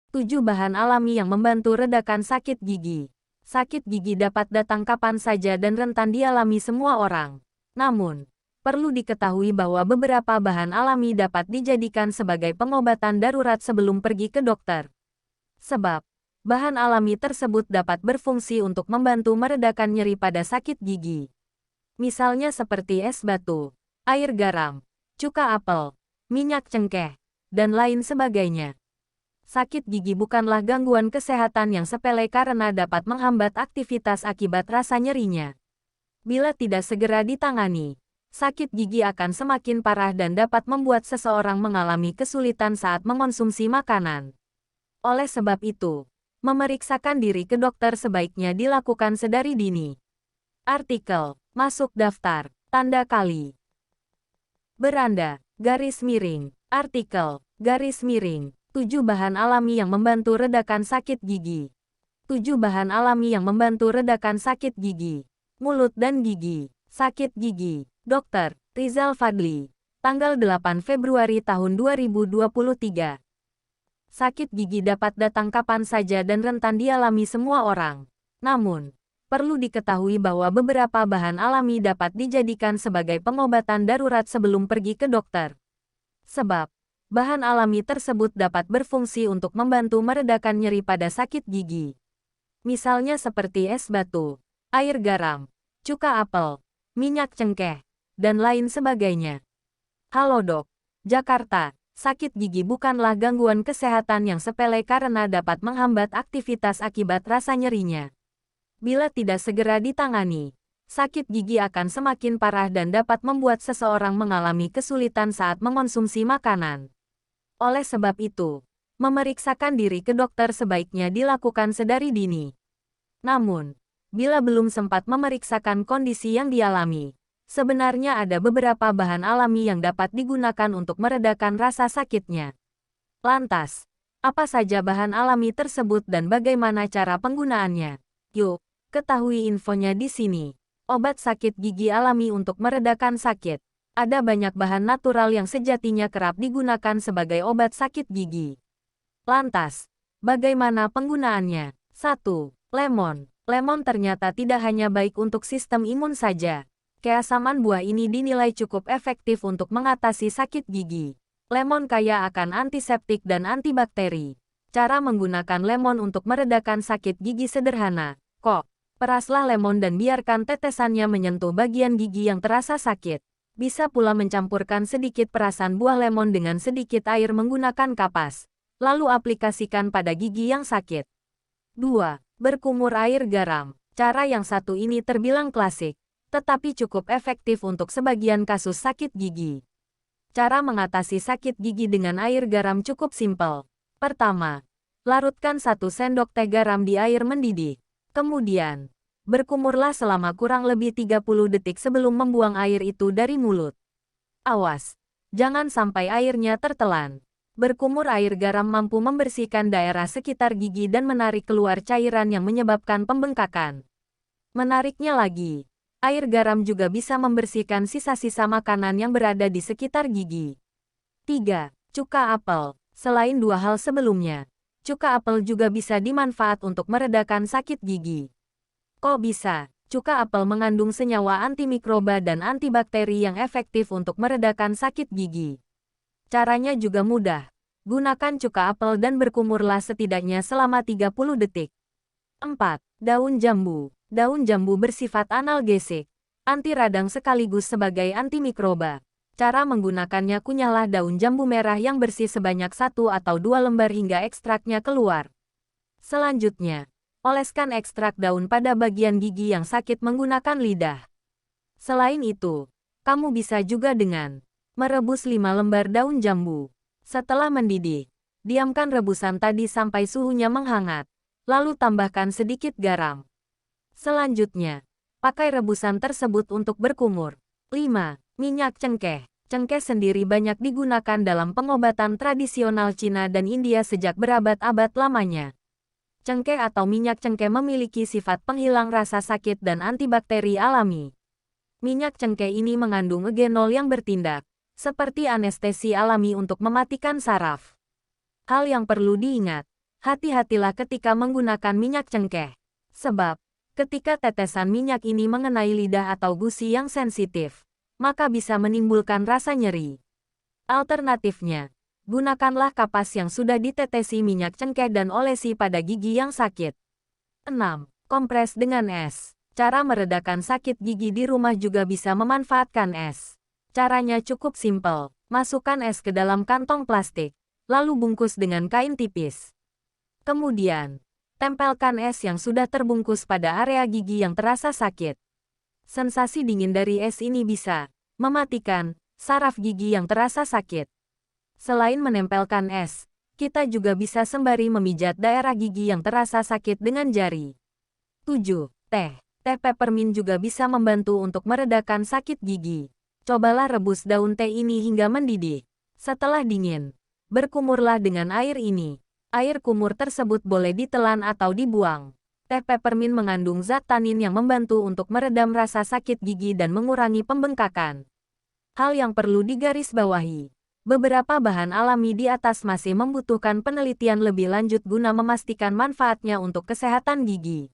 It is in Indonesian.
7 bahan alami yang membantu redakan sakit gigi. Sakit gigi dapat datang kapan saja dan rentan dialami semua orang. Namun, perlu diketahui bahwa beberapa bahan alami dapat dijadikan sebagai pengobatan darurat sebelum pergi ke dokter. Sebab, bahan alami tersebut dapat berfungsi untuk membantu meredakan nyeri pada sakit gigi. Misalnya seperti es batu, air garam, cuka apel, minyak cengkeh, dan lain sebagainya. Sakit gigi bukanlah gangguan kesehatan yang sepele karena dapat menghambat aktivitas akibat rasa nyerinya. Bila tidak segera ditangani, sakit gigi akan semakin parah dan dapat membuat seseorang mengalami kesulitan saat mengonsumsi makanan. Oleh sebab itu, memeriksakan diri ke dokter sebaiknya dilakukan sedari dini. Artikel, masuk daftar, tanda kali. Beranda, garis miring, artikel, garis miring. 7 bahan alami yang membantu redakan sakit gigi. 7 bahan alami yang membantu redakan sakit gigi. Mulut dan gigi. Sakit gigi. Dr. Rizal Fadli. Tanggal 8 Februari tahun 2023. Sakit gigi dapat datang kapan saja dan rentan dialami semua orang. Namun, perlu diketahui bahwa beberapa bahan alami dapat dijadikan sebagai pengobatan darurat sebelum pergi ke dokter. Sebab, bahan alami tersebut dapat berfungsi untuk membantu meredakan nyeri pada sakit gigi. Misalnya seperti es batu, air garam, cuka apel, minyak cengkeh, dan lain sebagainya. Halodoc, Jakarta. Sakit gigi bukanlah gangguan kesehatan yang sepele karena dapat menghambat aktivitas akibat rasa nyerinya. Bila tidak segera ditangani, sakit gigi akan semakin parah dan dapat membuat seseorang mengalami kesulitan saat mengonsumsi makanan. Oleh sebab itu, memeriksakan diri ke dokter sebaiknya dilakukan sedari dini. Namun, bila belum sempat memeriksakan kondisi yang dialami, sebenarnya ada beberapa bahan alami yang dapat digunakan untuk meredakan rasa sakitnya. Lantas, apa saja bahan alami tersebut dan bagaimana cara penggunaannya? Yuk, ketahui infonya di sini. Obat sakit gigi alami untuk meredakan sakit. Ada banyak bahan natural yang sejatinya kerap digunakan sebagai obat sakit gigi. Lantas, bagaimana penggunaannya? 1. Lemon. Lemon ternyata tidak hanya baik untuk sistem imun saja. Keasaman buah ini dinilai cukup efektif untuk mengatasi sakit gigi. Lemon kaya akan antiseptik dan antibakteri. Cara menggunakan lemon untuk meredakan sakit gigi sederhana. Kok, peraslah lemon dan biarkan tetesannya menyentuh bagian gigi yang terasa sakit. Bisa pula mencampurkan sedikit perasan buah lemon dengan sedikit air menggunakan kapas. Lalu aplikasikan pada gigi yang sakit. 2. Berkumur air garam. Cara yang satu ini terbilang klasik, tetapi cukup efektif untuk sebagian kasus sakit gigi. Cara mengatasi sakit gigi dengan air garam cukup simpel. Pertama, larutkan 1 sendok teh garam di air mendidih. Kemudian, berkumurlah selama kurang lebih 30 detik sebelum membuang air itu dari mulut. Awas, jangan sampai airnya tertelan. Berkumur air garam mampu membersihkan daerah sekitar gigi dan menarik keluar cairan yang menyebabkan pembengkakan. Menariknya lagi, air garam juga bisa membersihkan sisa-sisa makanan yang berada di sekitar gigi. 3. Cuka apel. Selain 2 hal sebelumnya, cuka apel juga bisa dimanfaat untuk meredakan sakit gigi. Kok bisa? Cuka apel mengandung senyawa antimikroba dan antibakteri yang efektif untuk meredakan sakit gigi. Caranya juga mudah. Gunakan cuka apel dan berkumurlah setidaknya selama 30 detik. 4. Daun jambu. Daun jambu bersifat analgesik, anti radang sekaligus sebagai antimikroba. Cara menggunakannya, kunyahlah daun jambu merah yang bersih sebanyak 1 atau 2 lembar hingga ekstraknya keluar. Selanjutnya, oleskan ekstrak daun pada bagian gigi yang sakit menggunakan lidah. Selain itu, kamu bisa juga dengan merebus 5 lembar daun jambu. Setelah mendidih, diamkan rebusan tadi sampai suhunya menghangat, lalu tambahkan sedikit garam. Selanjutnya, pakai rebusan tersebut untuk berkumur. 5. Minyak cengkeh. Cengkeh sendiri banyak digunakan dalam pengobatan tradisional Cina dan India sejak berabad-abad lamanya. Cengkeh atau minyak cengkeh memiliki sifat penghilang rasa sakit dan antibakteri alami. Minyak cengkeh ini mengandung eugenol yang bertindak seperti anestesi alami untuk mematikan saraf. Hal yang perlu diingat, Hati-hatilah ketika menggunakan minyak cengkeh. Sebab, ketika tetesan minyak ini mengenai lidah atau gusi yang sensitif, maka bisa menimbulkan rasa nyeri. Alternatifnya, gunakanlah kapas yang sudah ditetesi minyak cengkeh dan olesi pada gigi yang sakit. 6. Kompres dengan es. Cara meredakan sakit gigi di rumah juga bisa memanfaatkan es. Caranya cukup simpel. Masukkan es ke dalam kantong plastik, lalu bungkus dengan kain tipis. Kemudian, tempelkan es yang sudah terbungkus pada area gigi yang terasa sakit. Sensasi dingin dari es ini bisa mematikan saraf gigi yang terasa sakit. Selain menempelkan es, kita juga bisa sembari memijat daerah gigi yang terasa sakit dengan jari. 7. Teh. Teh peppermint juga bisa membantu untuk meredakan sakit gigi. Cobalah rebus daun teh ini hingga mendidih. Setelah dingin, berkumurlah dengan air ini. Air kumur tersebut boleh ditelan atau dibuang. Teh peppermint mengandung zat tanin yang membantu untuk meredam rasa sakit gigi dan mengurangi pembengkakan. Hal yang perlu digarisbawahi. Beberapa bahan alami di atas masih membutuhkan penelitian lebih lanjut guna memastikan manfaatnya untuk kesehatan gigi.